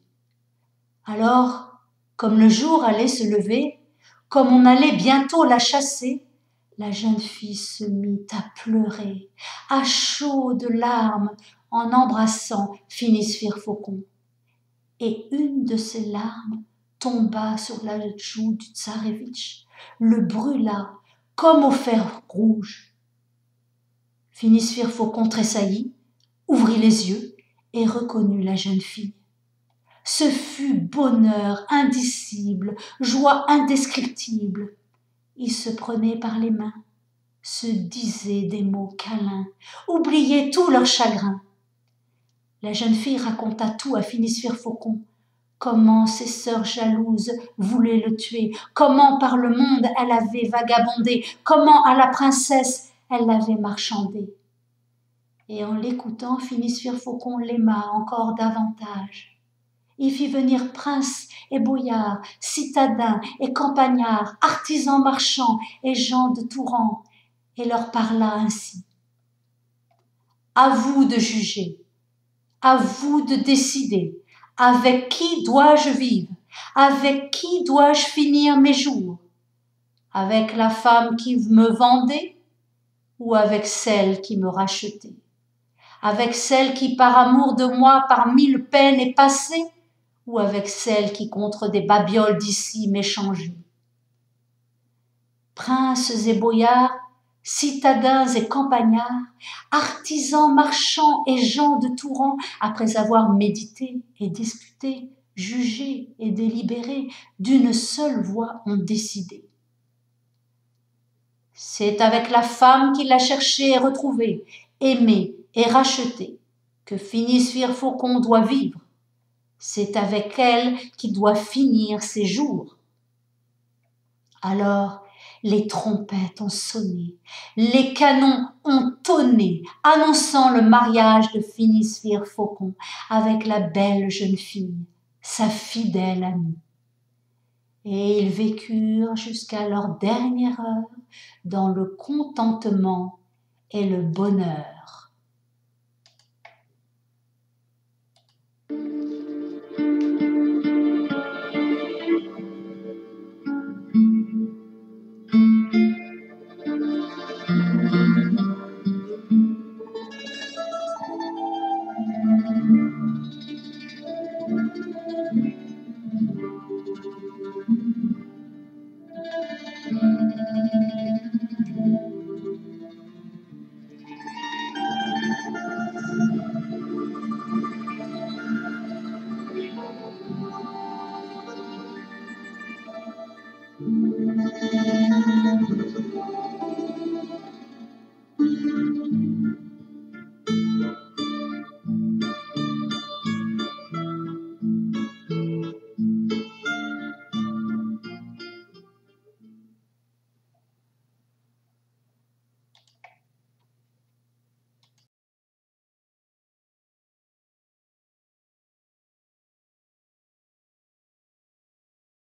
Alors, comme le jour allait se lever, comme on allait bientôt la chasser, la jeune fille se mit à pleurer, à chaudes larmes, en embrassant Phinisphère Faucon. Et une de ces larmes tomba sur la joue du tsarévitch, le brûla comme au fer rouge. Phinisphère Faucon tressaillit, ouvrit les yeux et reconnut la jeune fille. Ce fut bonheur indicible, joie indescriptible. Il se prenait par les mains, se disait des mots câlins, oubliait tout leur chagrin. La jeune fille raconta tout à Phinisphère Faucon, comment ses sœurs jalouses voulaient le tuer, comment par le monde elle avait vagabondé, comment à la princesse elle l'avait marchandé. Et en l'écoutant, Phinisphère Faucon l'aima encore davantage. Il fit venir princes et boyards, citadins et campagnards, artisans marchands et gens de tout rang, et leur parla ainsi. « À vous de juger, à vous de décider, avec qui dois-je vivre, avec qui dois-je finir mes jours, avec la femme qui me vendait ou avec celle qui me rachetait, avec celle qui par amour de moi par 1000 peines est passée, ou avec celle qui contre des babioles d'ici m'échangeait. Princes et boyards, citadins et campagnards, artisans, marchands et gens de tout rang, après avoir médité et discuté, jugé et délibéré, d'une seule voix ont décidé. C'est avec la femme qu'il a cherché et retrouvé, aimé et racheté, que Phinisphère Faucon doit vivre. C'est avec elle qu'il doit finir ses jours. Alors, les trompettes ont sonné, les canons ont tonné, annonçant le mariage de Phinisphère Faucon avec la belle jeune fille, sa fidèle amie. Et ils vécurent jusqu'à leur dernière heure dans le contentement et le bonheur.